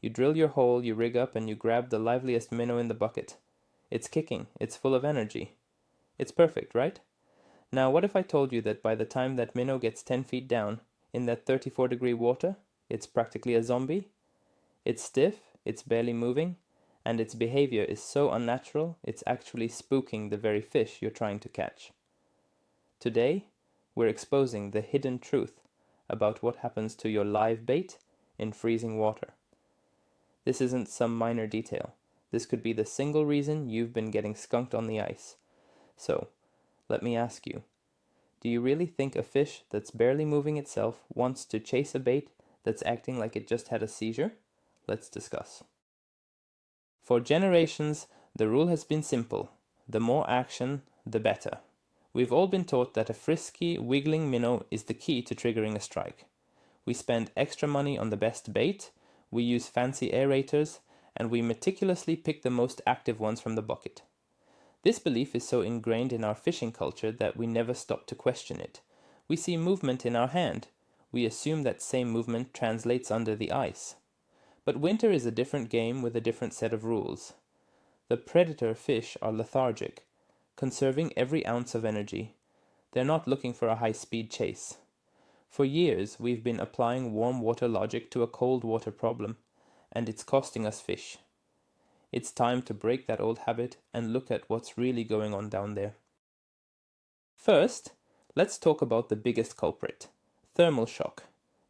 You drill your hole, you rig up, and you grab the liveliest minnow in the bucket. It's kicking, it's full of energy. It's perfect, right? Now, what if I told you that by the time that minnow gets 10 feet down, in that 34-degree water, it's practically a zombie? It's stiff, it's barely moving, and its behavior is so unnatural, it's actually spooking the very fish you're trying to catch. Today, we're exposing the hidden truth about what happens to your live bait in freezing water. This isn't some minor detail. This could be the single reason you've been getting skunked on the ice. So, let me ask you, do you really think a fish that's barely moving itself wants to chase a bait that's acting like it just had a seizure? Let's discuss. For generations, the rule has been simple. The more action, the better. We've all been taught that a frisky, wiggling minnow is the key to triggering a strike. We spend extra money on the best bait, we use fancy aerators, and we meticulously pick the most active ones from the bucket. This belief is so ingrained in our fishing culture that we never stop to question it. We see movement in our hand. We assume that same movement translates under the ice. But winter is a different game with a different set of rules. The predator fish are lethargic, conserving every ounce of energy. They're not looking for a high-speed chase. For years, we've been applying warm water logic to a cold water problem, and it's costing us fish. It's time to break that old habit and look at what's really going on down there. First, let's talk about the biggest culprit, thermal shock.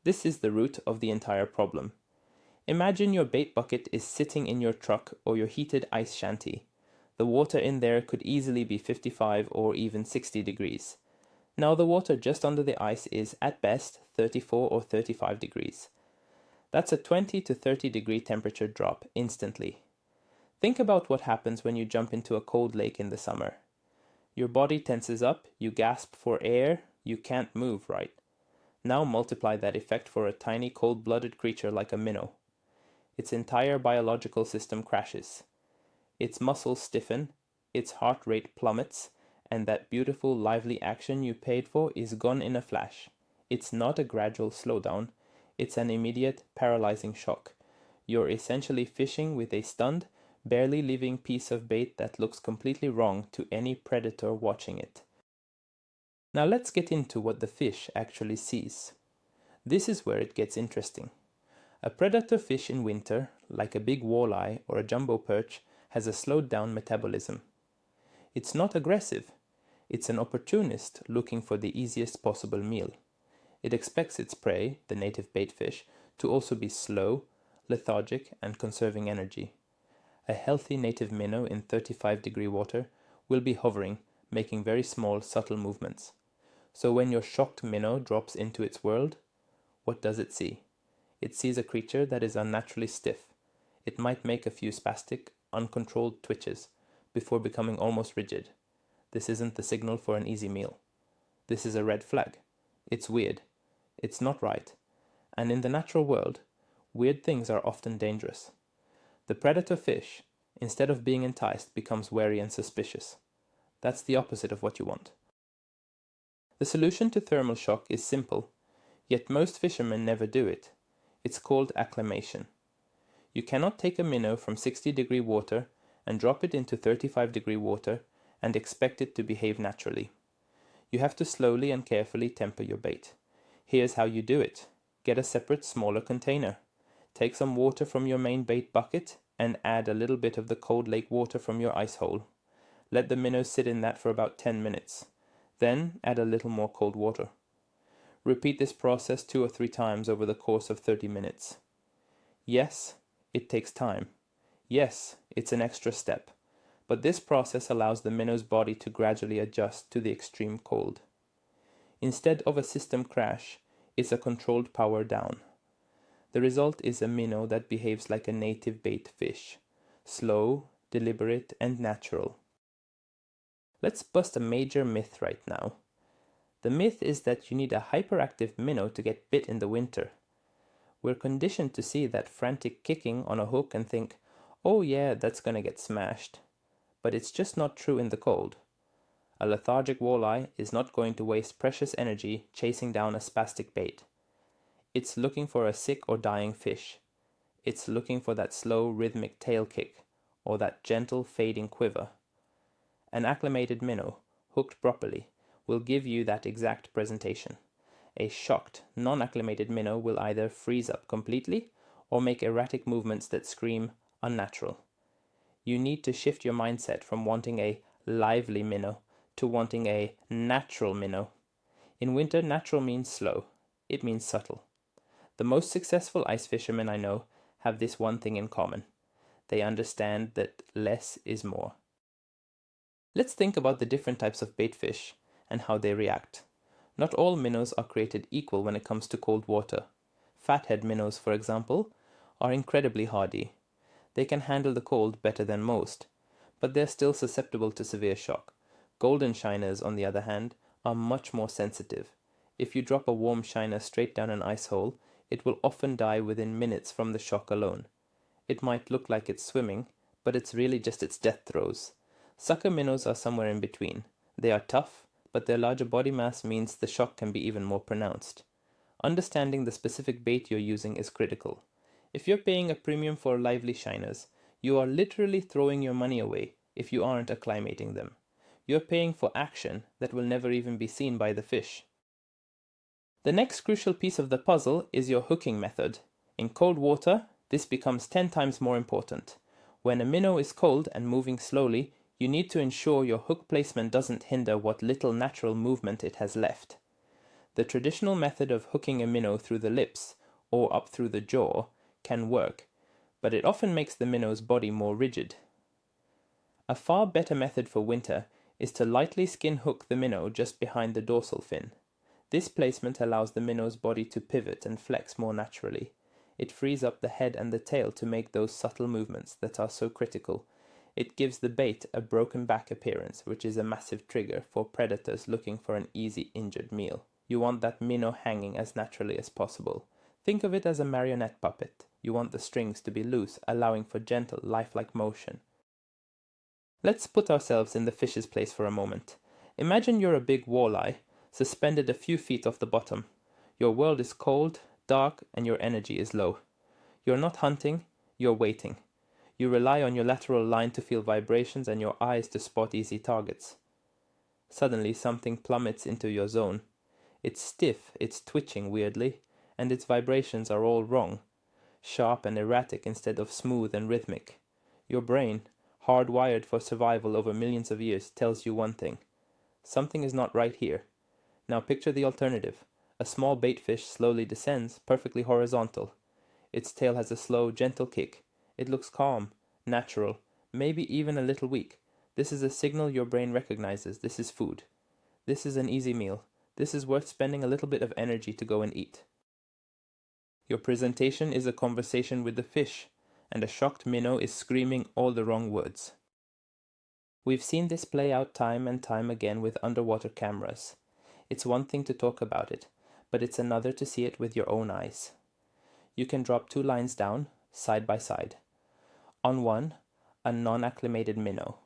This is the root of the entire problem. Imagine your bait bucket is sitting in your truck or your heated ice shanty. The water in there could easily be 55 or even 60 degrees. Now the water just under the ice is, at best, 34 or 35 degrees. That's a 20 to 30 degree temperature drop instantly. Think about what happens when you jump into a cold lake in the summer. Your body tenses up, you gasp for air, you can't move, right? Now multiply that effect for a tiny cold-blooded creature like a minnow. Its entire biological system crashes. Its muscles stiffen, its heart rate plummets, and that beautiful lively action you paid for is gone in a flash. It's not a gradual slowdown, it's an immediate paralyzing shock. You're essentially fishing with a stunned, barely living piece of bait that looks completely wrong to any predator watching it. Now let's get into what the fish actually sees. This is where it gets interesting. A predator fish in winter, like a big walleye or a jumbo perch, has a slowed down metabolism. It's not aggressive. It's an opportunist looking for the easiest possible meal. It expects its prey, the native bait fish, to also be slow, lethargic, and conserving energy. A healthy native minnow in 35-degree water will be hovering, making very small, subtle movements. So when your shocked minnow drops into its world, what does it see? It sees a creature that is unnaturally stiff. It might make a few spastic, uncontrolled twitches before becoming almost rigid. This isn't the signal for an easy meal. This is a red flag. It's weird. It's not right. And in the natural world, weird things are often dangerous. The predator fish, instead of being enticed, becomes wary and suspicious. That's the opposite of what you want. The solution to thermal shock is simple, yet most fishermen never do it. It's called acclimation. You cannot take a minnow from 60-degree water and drop it into 35-degree water and expect it to behave naturally. You have to slowly and carefully temper your bait. Here's how you do it. Get a separate, smaller container. Take some water from your main bait bucket and add a little bit of the cold lake water from your ice hole. Let the minnow sit in that for about 10 minutes. Then add a little more cold water. Repeat this process 2 or 3 times over the course of 30 minutes. Yes, it takes time. Yes, it's an extra step. But this process allows the minnow's body to gradually adjust to the extreme cold. Instead of a system crash, it's a controlled power down. The result is a minnow that behaves like a native bait fish. Slow, deliberate, and natural. Let's bust a major myth right now. The myth is that you need a hyperactive minnow to get bit in the winter. We're conditioned to see that frantic kicking on a hook and think, oh yeah, that's gonna get smashed. But it's just not true in the cold. A lethargic walleye is not going to waste precious energy chasing down a spastic bait. It's looking for a sick or dying fish. It's looking for that slow rhythmic tail kick or that gentle fading quiver. An acclimated minnow, hooked properly, will give you that exact presentation. A shocked, non-acclimated minnow will either freeze up completely or make erratic movements that scream unnatural. You need to shift your mindset from wanting a lively minnow to wanting a natural minnow. In winter, natural means slow. It means subtle. The most successful ice fishermen I know have this one thing in common. They understand that less is more. Let's think about the different types of baitfish and how they react. Not all minnows are created equal when it comes to cold water. Fathead minnows, for example, are incredibly hardy. They can handle the cold better than most, but they're still susceptible to severe shock. Golden shiners, on the other hand, are much more sensitive. If you drop a warm shiner straight down an ice hole, it will often die within minutes from the shock alone. It might look like it's swimming, but it's really just its death throes. Sucker minnows are somewhere in between. They are tough, but their larger body mass means the shock can be even more pronounced. Understanding the specific bait you're using is critical. If you're paying a premium for lively shiners, you are literally throwing your money away if you aren't acclimating them. You're paying for action that will never even be seen by the fish. The next crucial piece of the puzzle is your hooking method. In cold water, this becomes 10 times more important. When a minnow is cold and moving slowly, you need to ensure your hook placement doesn't hinder what little natural movement it has left. The traditional method of hooking a minnow through the lips or up through the jaw can work, but it often makes the minnow's body more rigid. A far better method for winter is to lightly skin hook the minnow just behind the dorsal fin. This placement allows the minnow's body to pivot and flex more naturally. It frees up the head and the tail to make those subtle movements that are so critical. It gives the bait a broken back appearance, which is a massive trigger for predators looking for an easy injured meal. You want that minnow hanging as naturally as possible. Think of it as a marionette puppet. You want the strings to be loose, allowing for gentle, lifelike motion. Let's put ourselves in the fish's place for a moment. Imagine you're a big walleye, suspended a few feet off the bottom. Your world is cold, dark, and your energy is low. You're not hunting, you're waiting. You rely on your lateral line to feel vibrations and your eyes to spot easy targets. Suddenly, something plummets into your zone. It's stiff, it's twitching weirdly, and its vibrations are all wrong. Sharp and erratic instead of smooth and rhythmic. Your brain, hardwired for survival over millions of years, tells you one thing. Something is not right here. Now picture the alternative. A small baitfish slowly descends, perfectly horizontal. Its tail has a slow, gentle kick. It looks calm, natural, maybe even a little weak. This is a signal your brain recognizes. This is food. This is an easy meal. This is worth spending a little bit of energy to go and eat. Your presentation is a conversation with the fish, and a shocked minnow is screaming all the wrong words. We've seen this play out time and time again with underwater cameras. It's one thing to talk about it, but it's another to see it with your own eyes. You can drop two lines down, side by side. On one, a non-acclimated minnow.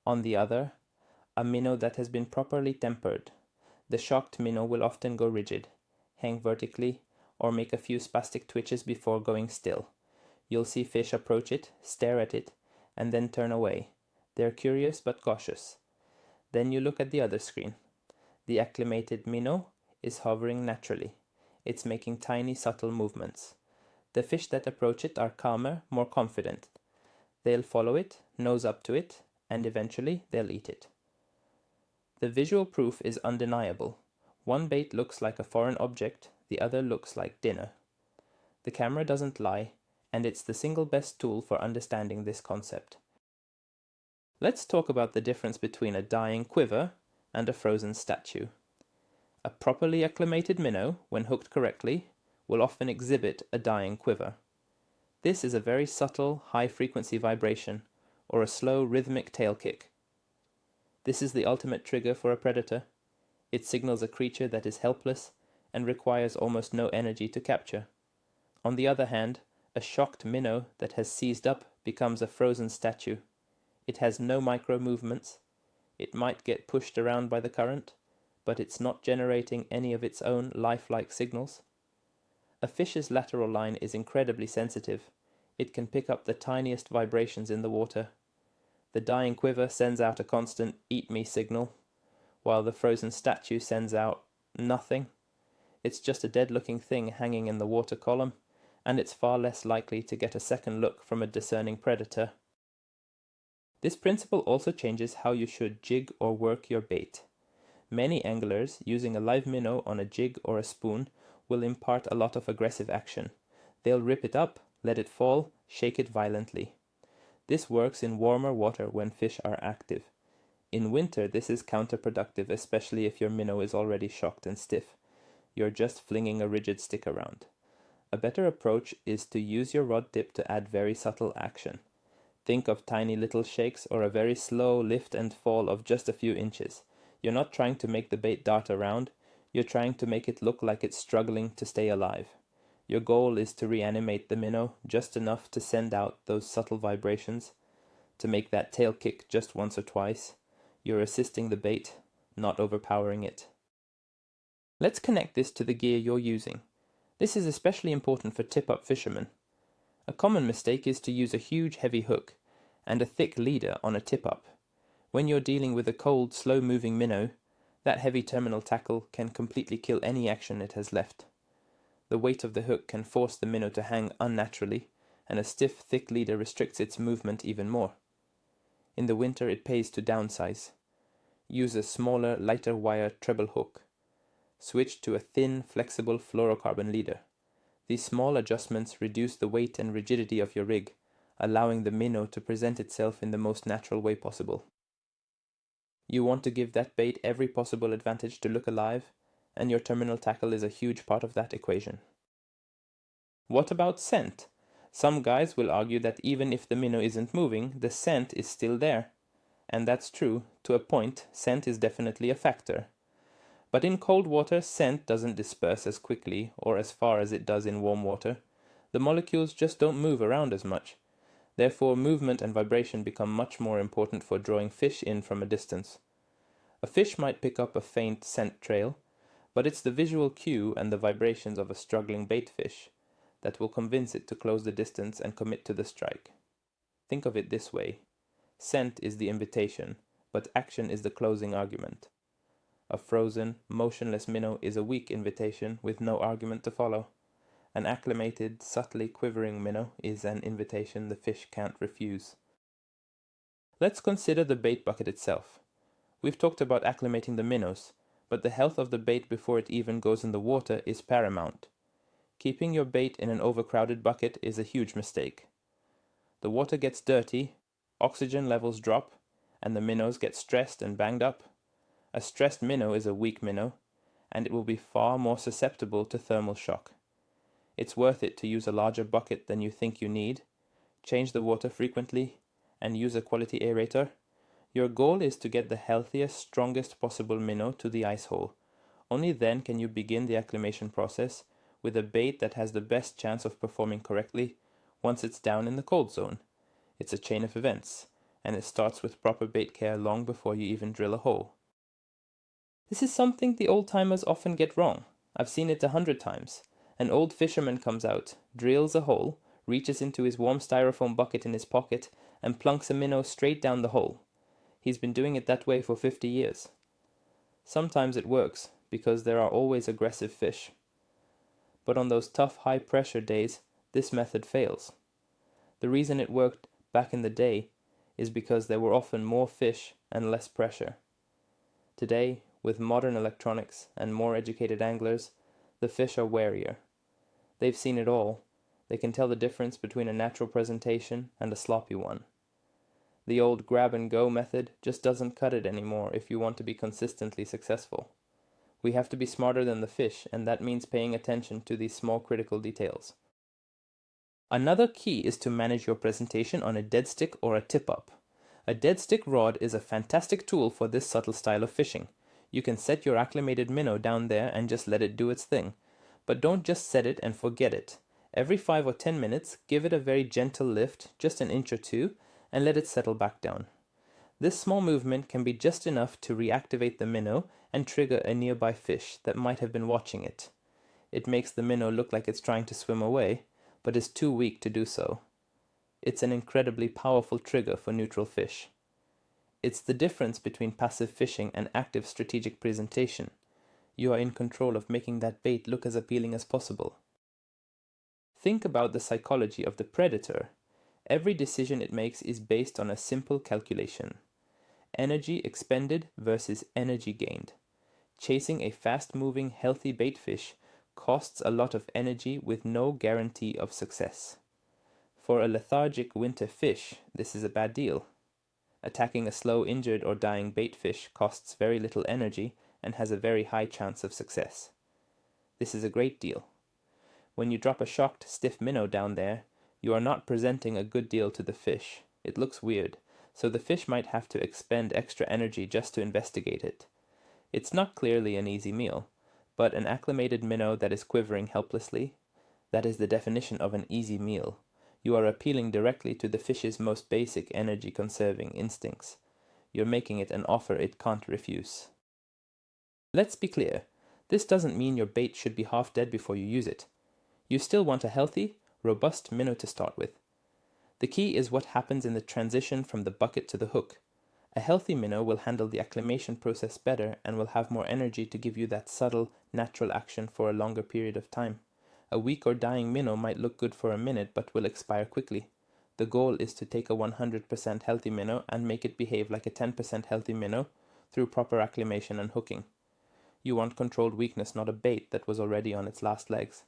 On the other, a minnow that has been properly tempered. The shocked minnow will often go rigid, hang vertically, or make a few spastic twitches before going still. You'll see fish approach it, stare at it, and then turn away. They're curious but cautious. Then you look at the other screen. The acclimated minnow is hovering naturally. It's making tiny, subtle movements. The fish that approach it are calmer, more confident. They'll follow it, nose up to it, and eventually they'll eat it. The visual proof is undeniable. One bait looks like a foreign object, the other looks like dinner. The camera doesn't lie, and it's the single best tool for understanding this concept. Let's talk about the difference between a dying quiver and a frozen statue. A properly acclimated minnow, when hooked correctly, will often exhibit a dying quiver. This is a very subtle, high-frequency vibration, or a slow, rhythmic tail kick. This is the ultimate trigger for a predator. It signals a creature that is helpless and requires almost no energy to capture. On the other hand, a shocked minnow that has seized up becomes a frozen statue. It has no micro movements. It might get pushed around by the current, but it's not generating any of its own lifelike signals. A fish's lateral line is incredibly sensitive. It can pick up the tiniest vibrations in the water. The dying quiver sends out a constant "eat me" signal, while the frozen statue sends out nothing. It's just a dead-looking thing hanging in the water column, and it's far less likely to get a second look from a discerning predator. This principle also changes how you should jig or work your bait. Many anglers, using a live minnow on a jig or a spoon, will impart a lot of aggressive action. They'll rip it up, let it fall, shake it violently. This works in warmer water when fish are active. In winter, this is counterproductive, especially if your minnow is already shocked and stiff. You're just flinging a rigid stick around. A better approach is to use your rod tip to add very subtle action. Think of tiny little shakes or a very slow lift and fall of just a few inches. You're not trying to make the bait dart around, you're trying to make it look like it's struggling to stay alive. Your goal is to reanimate the minnow just enough to send out those subtle vibrations, to make that tail kick just once or twice. You're assisting the bait, not overpowering it. Let's connect this to the gear you're using. This is especially important for tip-up fishermen. A common mistake is to use a huge heavy hook and a thick leader on a tip-up. When you're dealing with a cold, slow-moving minnow, that heavy terminal tackle can completely kill any action it has left. The weight of the hook can force the minnow to hang unnaturally, and a stiff, thick leader restricts its movement even more. In the winter, it pays to downsize. Use a smaller, lighter wire treble hook. Switch to a thin, flexible fluorocarbon leader. These small adjustments reduce the weight and rigidity of your rig, allowing the minnow to present itself in the most natural way possible. You want to give that bait every possible advantage to look alive, and your terminal tackle is a huge part of that equation. What about scent? Some guys will argue that even if the minnow isn't moving, the scent is still there. And that's true. To a point, scent is definitely a factor. But in cold water, scent doesn't disperse as quickly or as far as it does in warm water. The molecules just don't move around as much. Therefore, movement and vibration become much more important for drawing fish in from a distance. A fish might pick up a faint scent trail, but it's the visual cue and the vibrations of a struggling bait fish that will convince it to close the distance and commit to the strike. Think of it this way. Scent is the invitation, but action is the closing argument. A frozen, motionless minnow is a weak invitation with no argument to follow. An acclimated, subtly quivering minnow is an invitation the fish can't refuse. Let's consider the bait bucket itself. We've talked about acclimating the minnows, but the health of the bait before it even goes in the water is paramount. Keeping your bait in an overcrowded bucket is a huge mistake. The water gets dirty, oxygen levels drop, and the minnows get stressed and banged up. A stressed minnow is a weak minnow, and it will be far more susceptible to thermal shock. It's worth it to use a larger bucket than you think you need, change the water frequently, and use a quality aerator. Your goal is to get the healthiest, strongest possible minnow to the ice hole. Only then can you begin the acclimation process with a bait that has the best chance of performing correctly once it's down in the cold zone. It's a chain of events, and it starts with proper bait care long before you even drill a hole. This is something the old-timers often get wrong. I've seen it 100 times. An old fisherman comes out, drills a hole, reaches into his warm styrofoam bucket in his pocket, and plunks a minnow straight down the hole. He's been doing it that way for 50 years. Sometimes it works, because there are always aggressive fish. But on those tough, high-pressure days, this method fails. The reason it worked back in the day is because there were often more fish and less pressure. Today, with modern electronics and more educated anglers, the fish are warier. They've seen it all. They can tell the difference between a natural presentation and a sloppy one. The old grab-and-go method just doesn't cut it anymore if you want to be consistently successful. We have to be smarter than the fish, and that means paying attention to these small critical details. Another key is to manage your presentation on a dead stick or a tip-up. A dead stick rod is a fantastic tool for this subtle style of fishing. You can set your acclimated minnow down there and just let it do its thing. But don't just set it and forget it. Every 5 or 10 minutes, give it a very gentle lift, just an inch or two, and let it settle back down. This small movement can be just enough to reactivate the minnow and trigger a nearby fish that might have been watching it. It makes the minnow look like it's trying to swim away, but is too weak to do so. It's an incredibly powerful trigger for neutral fish. It's the difference between passive fishing and active strategic presentation. You are in control of making that bait look as appealing as possible. Think about the psychology of the predator. Every decision it makes is based on a simple calculation. Energy expended versus energy gained. Chasing a fast-moving, healthy bait fish costs a lot of energy with no guarantee of success. For a lethargic winter fish, this is a bad deal. Attacking a slow, injured, or dying bait fish costs very little energy and has a very high chance of success. This is a great deal. When you drop a shocked, stiff minnow down there, you are not presenting a good deal to the fish. It looks weird, so the fish might have to expend extra energy just to investigate it. It's not clearly an easy meal, but an acclimated minnow that is quivering helplessly, that is the definition of an easy meal. You are appealing directly to the fish's most basic energy-conserving instincts. You're making it an offer it can't refuse. Let's be clear, this doesn't mean your bait should be half dead before you use it. You still want a healthy, robust minnow to start with. The key is what happens in the transition from the bucket to the hook. A healthy minnow will handle the acclimation process better and will have more energy to give you that subtle, natural action for a longer period of time. A weak or dying minnow might look good for a minute but will expire quickly. The goal is to take a 100% healthy minnow and make it behave like a 10% healthy minnow through proper acclimation and hooking. You want controlled weakness, not a bait that was already on its last legs.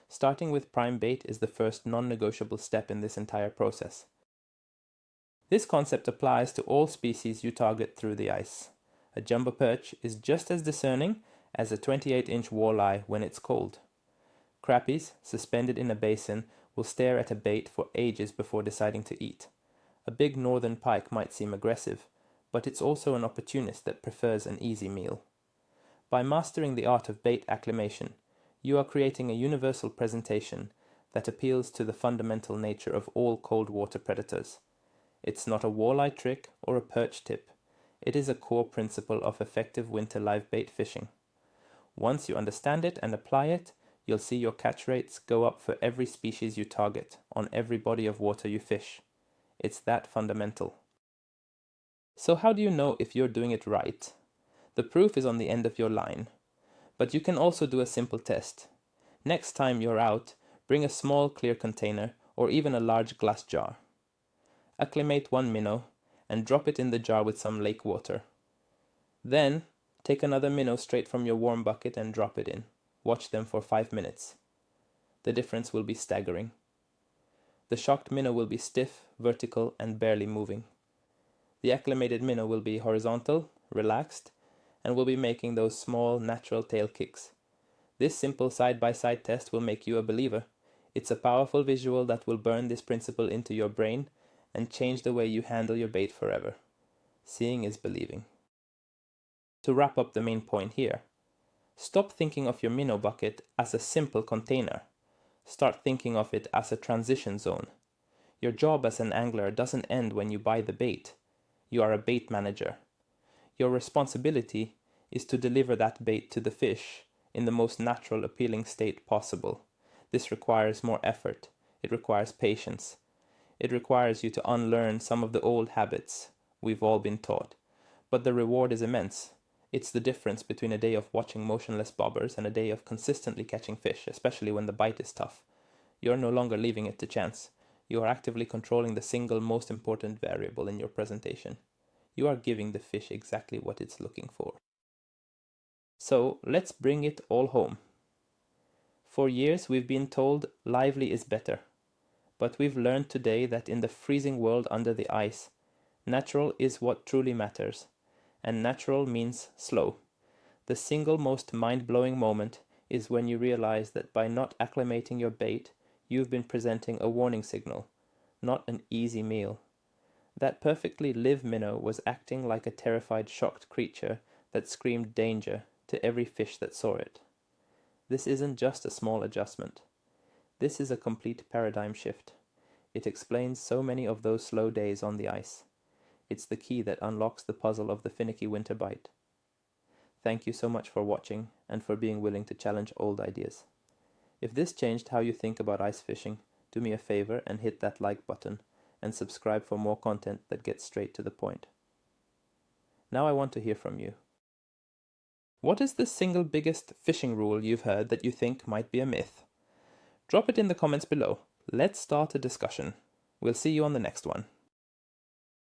Starting with prime bait is the first non-negotiable step in this entire process. This concept applies to all species you target through the ice. A jumbo perch is just as discerning as a 28-inch walleye when it's cold. Crappies, suspended in a basin, will stare at a bait for ages before deciding to eat. A big northern pike might seem aggressive, but it's also an opportunist that prefers an easy meal. By mastering the art of bait acclimation, you are creating a universal presentation that appeals to the fundamental nature of all cold water predators. It's not a walleye trick or a perch tip. It is a core principle of effective winter live bait fishing. Once you understand it and apply it, you'll see your catch rates go up for every species you target, on every body of water you fish. It's that fundamental. So how do you know if you're doing it right? The proof is on the end of your line. But you can also do a simple test. Next time you're out, bring a small clear container or even a large glass jar. Acclimate one minnow and drop it in the jar with some lake water. Then, take another minnow straight from your warm bucket and drop it in. Watch them for 5 minutes. The difference will be staggering. The shocked minnow will be stiff, vertical, and barely moving. The acclimated minnow will be horizontal, relaxed, and will be making those small, natural tail kicks. This simple side-by-side test will make you a believer. It's a powerful visual that will burn this principle into your brain and change the way you handle your bait forever. Seeing is believing. To wrap up the main point here, stop thinking of your minnow bucket as a simple container. Start thinking of it as a transition zone. Your job as an angler doesn't end when you buy the bait. You are a bait manager. Your responsibility is to deliver that bait to the fish in the most natural, appealing state possible. This requires more effort. It requires patience. It requires you to unlearn some of the old habits we've all been taught. But the reward is immense. It's the difference between a day of watching motionless bobbers and a day of consistently catching fish, especially when the bite is tough. You're no longer leaving it to chance. You are actively controlling the single most important variable in your presentation. You are giving the fish exactly what it's looking for. So let's bring it all home. For years we've been told lively is better, but we've learned today that in the freezing world under the ice, natural is what truly matters, and natural means slow. The single most mind-blowing moment is when you realize that by not acclimating your bait, you've been presenting a warning signal, not an easy meal. That perfectly live minnow was acting like a terrified, shocked creature that screamed danger to every fish that saw it. This isn't just a small adjustment. This is a complete paradigm shift. It explains so many of those slow days on the ice. It's the key that unlocks the puzzle of the finicky winter bite. Thank you so much for watching and for being willing to challenge old ideas. If this changed how you think about ice fishing, do me a favor and hit that like button, and subscribe for more content that gets straight to the point. Now I want to hear from you. What is the single biggest fishing rule you've heard that you think might be a myth? Drop it in the comments below. Let's start a discussion. We'll see you on the next one.